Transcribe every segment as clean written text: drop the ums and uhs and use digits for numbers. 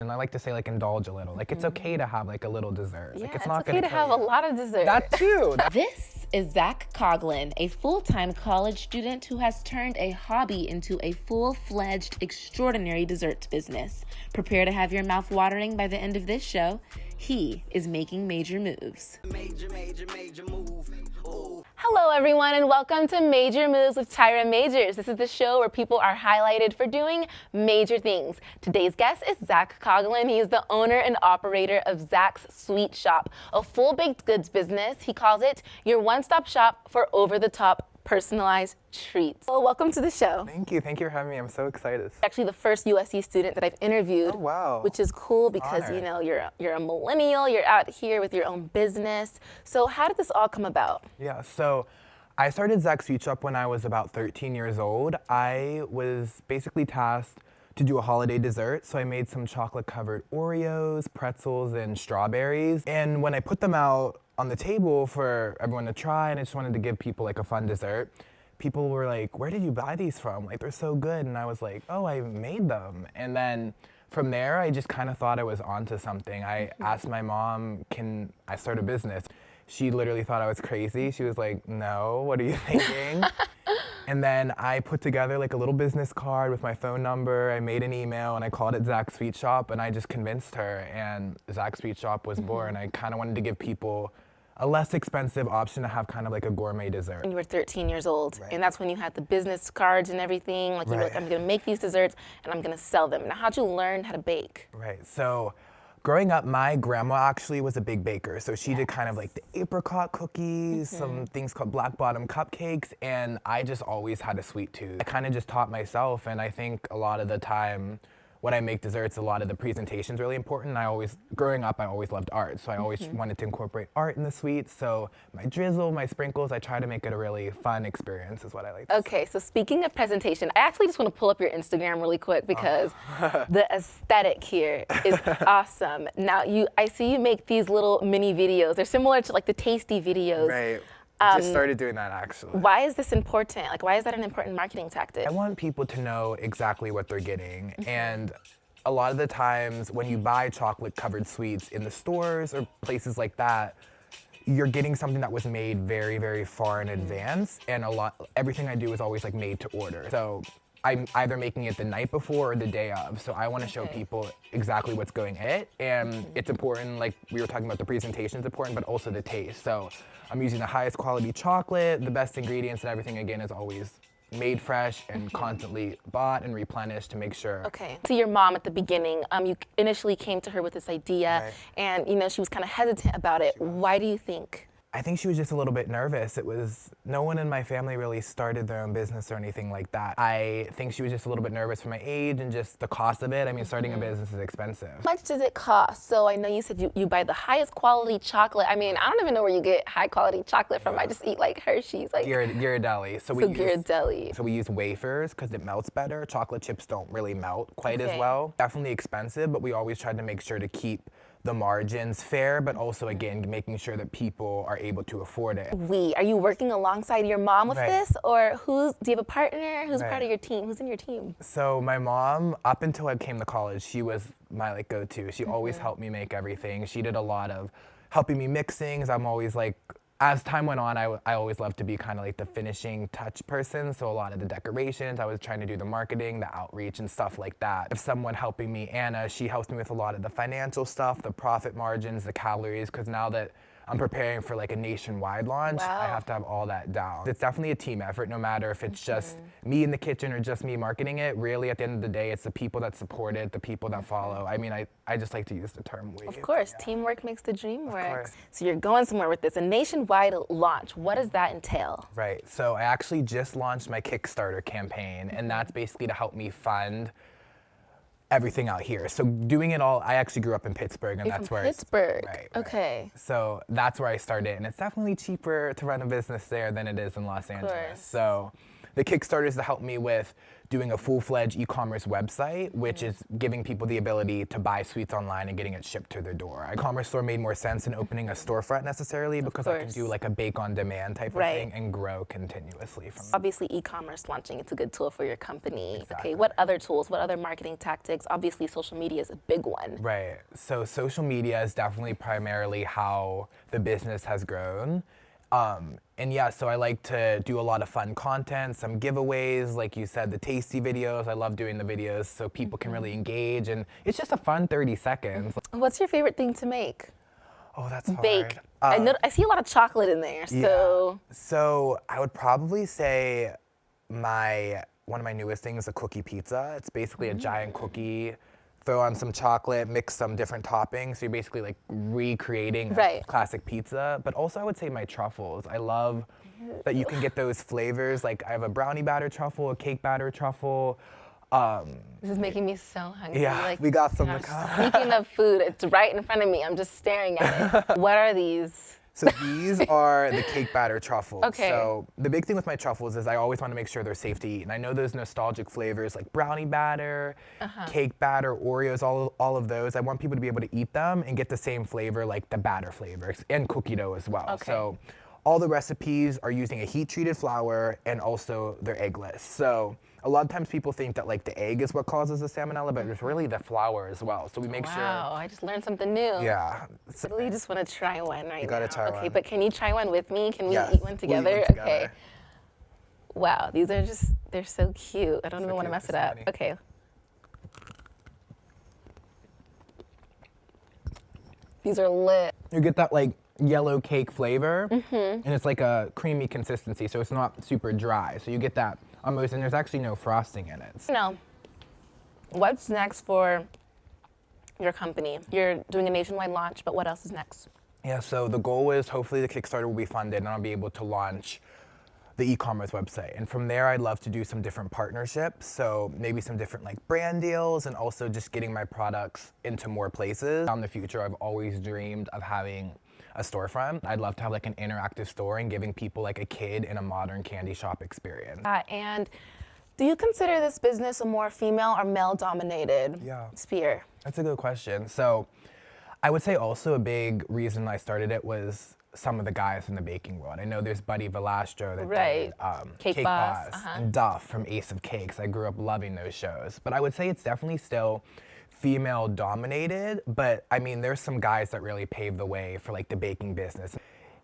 And I like to say, like, indulge a little. Like, it's okay to have, like, a little dessert. Yeah, like, it's not okay gonna to kill have you. a lot of dessert. That too. This is Zac Coughlin, a full-time college student who has turned a hobby into a full-fledged, extraordinary desserts business. Prepare to have your mouth watering by the end of this show. He is making major moves. Major move. Ooh. Hello, everyone, and welcome to Major Moves with Tyrah Majors. This is the show where people are highlighted for doing major things. Today's guest is Zac Coughlin. He is the owner and operator of Zac's Sweet Shop, a full baked goods business. He calls it your one-stop shop for over-the-top personalized treats. Well, welcome to the show. Thank you for having me. I'm so excited. Actually, the first USC student that I've interviewed. Oh, wow. Which is cool because, Honor. you know, you're a millennial, you're out here with your own business. So how did this all come about? Yeah, so I started Zac's Sweet Shop when I was about 13 years old. I was basically tasked to do a holiday dessert, so I made some chocolate-covered Oreos, pretzels, and strawberries. And when I put them out on the table for everyone to try, and I just wanted to give people like a fun dessert, people were like, "Where did you buy these from? Like, they're so good." And I was like, "Oh, I made them." And then from there, I just kind of thought I was onto something. I asked my mom, "Can I start a business?" She literally thought I was crazy. She was like, "No, what are you thinking?" And then I put together like a little business card with my phone number. I made an email and I called it Zac's Sweet Shop, and I just convinced her, and Zac's Sweet Shop was born. I kind of wanted to give people a less expensive option to have kind of like a gourmet dessert. When you were 13 years old, Right. and that's when you had the business cards and everything. Like you were like, Right. I'm gonna make these desserts and I'm gonna sell them. Now, how'd you learn how to bake? Right, so growing up, my grandma actually was a big baker. So she did kind of like the apricot cookies, some things called black bottom cupcakes, and I just always had a sweet tooth. I kind of just taught myself, and I think a lot of the time when I make desserts, a lot of the presentation's really important. Growing up, I always loved art, so I always wanted to incorporate art in the sweets. So my drizzle, my sprinkles, I try to make it a really fun experience is what I like to say. Okay, so speaking of presentation, I actually just want to pull up your Instagram really quick because the aesthetic here is awesome. Now, I see you make these little mini videos. They're similar to like the tasty videos. Right, just started doing that actually. Why is this important? Like, why is that an important marketing tactic? I want people to know exactly what they're getting. And a lot of the times when you buy chocolate covered sweets in the stores or places like that, you're getting something that was made very, very far in advance. And everything I do is always like made to order. So I'm either making it the night before or the day of. So I want to show people exactly what's going in it. And it's important, like we were talking about, the presentation's important, but also the taste. So I'm using the highest quality chocolate, the best ingredients, and everything again is always made fresh and constantly bought and replenished to make sure. Okay. To your mom at the beginning, you initially came to her with this idea, Right. and you know she was kind of hesitant about it. Why do you think? I think she was just a little bit nervous. No one in my family really started their own business or anything like that. I think she was just a little bit nervous for my age and just the cost of it. I mean, starting a business is expensive. How much does it cost? So I know you said you buy the highest quality chocolate. I mean, I don't even know where you get high quality chocolate from. I just eat like Hershey's. Like Ghirardelli. So Ghirardelli. So we use wafers because it melts better. Chocolate chips don't really melt quite as Okay. well. Definitely expensive, but we always tried to make sure to keep the margins fair, but also again making sure that people are able to afford it. Are you working alongside your mom with Right. this, or do you have a partner? Who's Right. part of your team? Who's in your team? So my mom, up until I came to college, she was my like go-to. She always helped me make everything. She did a lot of helping me mix things. I'm always like, as time went on, I always loved to be kind of like the finishing touch person. So a lot of the decorations, I was trying to do the marketing, the outreach, and stuff like that. If someone helping me, Anna, she helps me with a lot of the financial stuff, the profit margins, the calories, because now that I'm preparing for like a nationwide launch, Wow. I have to have all that down. It's definitely a team effort, no matter if it's just me in the kitchen or just me marketing it. Really, at the end of the day, it's the people that support it, the people that follow. I mean, I just like to use the term we. Of course, teamwork makes the dream work. course. So you're going somewhere with this, a nationwide launch. What does that entail? Right, so I actually just launched my Kickstarter campaign, and that's basically to help me fund everything out here. So doing it all, I actually grew up in Pittsburgh, and You're that's from where Pittsburgh. Right. Okay. So that's where I started, and it's definitely cheaper to run a business there than it is in Los Angeles. course. So the Kickstarter is to help me with doing a full-fledged e-commerce website, which is giving people the ability to buy sweets online and getting it shipped to their door. E-commerce store made more sense than opening a storefront necessarily because I can do like a bake-on-demand type of thing and grow continuously from there. Obviously, e-commerce launching, it's a good tool for your company. Exactly. Okay, what other tools, what other marketing tactics? Obviously, social media is a big one. Right. So social media is definitely primarily how the business has grown. And yeah, so I like to do a lot of fun content, some giveaways, like you said, the tasty videos. I love doing the videos so people can really engage, and it's just a fun 30 seconds. What's your favorite thing to make? Oh, that's hard. Bake. I see a lot of chocolate in there, so. Yeah. So I would probably say one of my newest things is a cookie pizza. It's basically a giant cookie. Throw on some chocolate, mix some different toppings. So you're basically like recreating a classic pizza. But also I would say my truffles. I love that you can get those flavors. Like I have a brownie batter truffle, a cake batter truffle. This is making me so hungry. Yeah, like, we got some to gosh, come. Speaking of food, it's right in front of me. I'm just staring at it. What are these? So these are the cake batter truffles. Okay. So the big thing with my truffles is I always want to make sure they're safe to eat. And I know there's nostalgic flavors like brownie batter, cake batter, Oreos, all of those. I want people to be able to eat them and get the same flavor like the batter flavors and cookie dough as well. Okay. So all the recipes are using a heat-treated flour and also they're eggless. So a lot of times people think that like the egg is what causes the salmonella, but it's really the flour as well. So we make sure. Wow, I just learned something new. Yeah. I really just want to try one right now. You gotta try Okay, one. but can you try one with me? Can we Yes, eat one we'll eat together? one together. Okay. Wow, these are just, they're so cute. I don't even want to cute, mess it so up. many. Okay. These are lit. You get that like yellow cake flavor, and it's like a creamy consistency, so it's not super dry. So you get that almost, and there's actually no frosting in it. Now, what's next for your company? You're doing a nationwide launch, but what else is next? Yeah, so the goal is hopefully the Kickstarter will be funded and I'll be able to launch the e-commerce website. And from there, I'd love to do some different partnerships. So maybe some different like brand deals and also just getting my products into more places. In the future, I've always dreamed of having a storefront. I'd love to have like an interactive store and giving people like a kid in a modern candy shop experience. And do you consider this business a more female or male-dominated sphere? That's a good question. So I would say also a big reason I started it was some of the guys in the baking world. I know there's Buddy Velastro that did Cake Boss, and Duff from Ace of Cakes. I grew up loving those shows. But I would say it's definitely still female dominated, but I mean, there's some guys that really paved the way for like the baking business.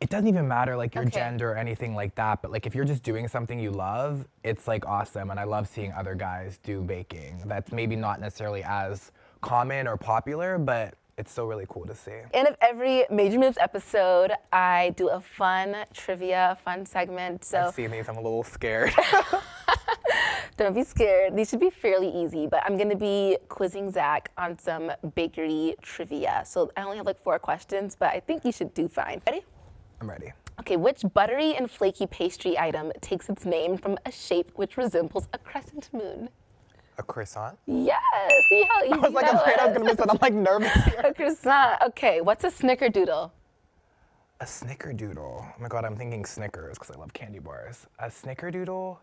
It doesn't even matter like your gender or anything like that, but like if you're just doing something you love, it's like awesome. And I love seeing other guys do baking. That's maybe not necessarily as common or popular, but it's still really cool to see. End of every Major Moves episode, I do a fun trivia, fun segment. So I've seen these, I'm a little scared. don't be scared. These should be fairly easy, but I'm gonna be quizzing Zac on some bakery trivia. So I only have like 4 questions, but I think you should do fine. Ready? I'm ready. Okay, which buttery and flaky pastry item takes its name from a shape which resembles a crescent moon? A croissant? Yes, see how easy I was like that afraid I was was? gonna miss it. I'm like nervous here. A croissant. Okay, what's a snickerdoodle? A snickerdoodle. Oh my God, I'm thinking Snickers because I love candy bars. A snickerdoodle?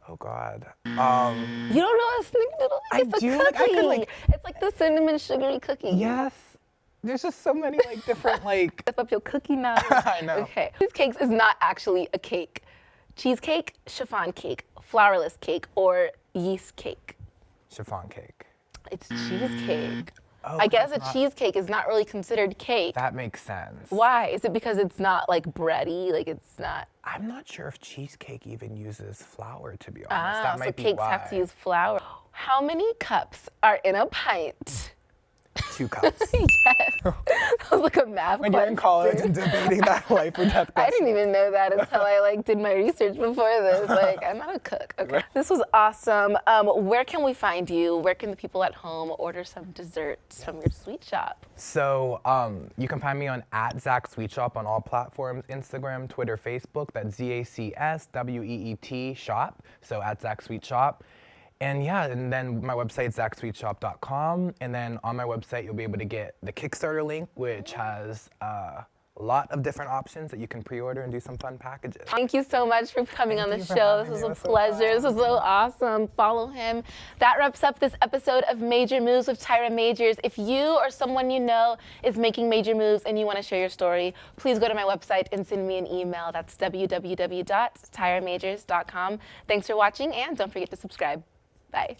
Oh God. You don't know what a snickerdoodle is? I It's a do, cookie. like, I could, like- It's like the cinnamon sugary cookie. Yes. There's just so many like different like. Step up your cookie now. I know. Okay. Cheesecakes is not actually a cake. Cheesecake, chiffon cake, flourless cake, or yeast cake. Chiffon cake. It's cheesecake. Oh, I guess a it's not- cheesecake is not really considered cake. That makes sense. Why? Is it because it's not like bready? Like it's not. I'm not sure if cheesecake even uses flour, to be honest. That So might be cakes why. have to use flour. How many cups are in a pint? 2 cups. Yes. That was like a math When you're in question. college and debating that life or death I question. didn't even know that until I like did my research before this. Like, I'm not a cook. Okay. This was awesome. Where can we find you? Where can the people at home order some desserts from your sweet shop? So you can find me on @Zac Sweet Shop on all platforms: Instagram, Twitter, Facebook. That's ZACSWEET shop. So @Zac Sweet Shop. And yeah, and then my website, zacsweetshop.com. And then on my website, you'll be able to get the Kickstarter link, which has a lot of different options that you can pre-order and do some fun packages. Thank you so much for coming on the you for show. having This was me. a It was so pleasure. This was fun. so awesome. Follow him. That wraps up this episode of Major Moves with Tyrah Majors. If you or someone you know is making major moves and you want to share your story, please go to my website and send me an email. That's www.tyrahmajors.com. Thanks for watching, and don't forget to subscribe. Bye.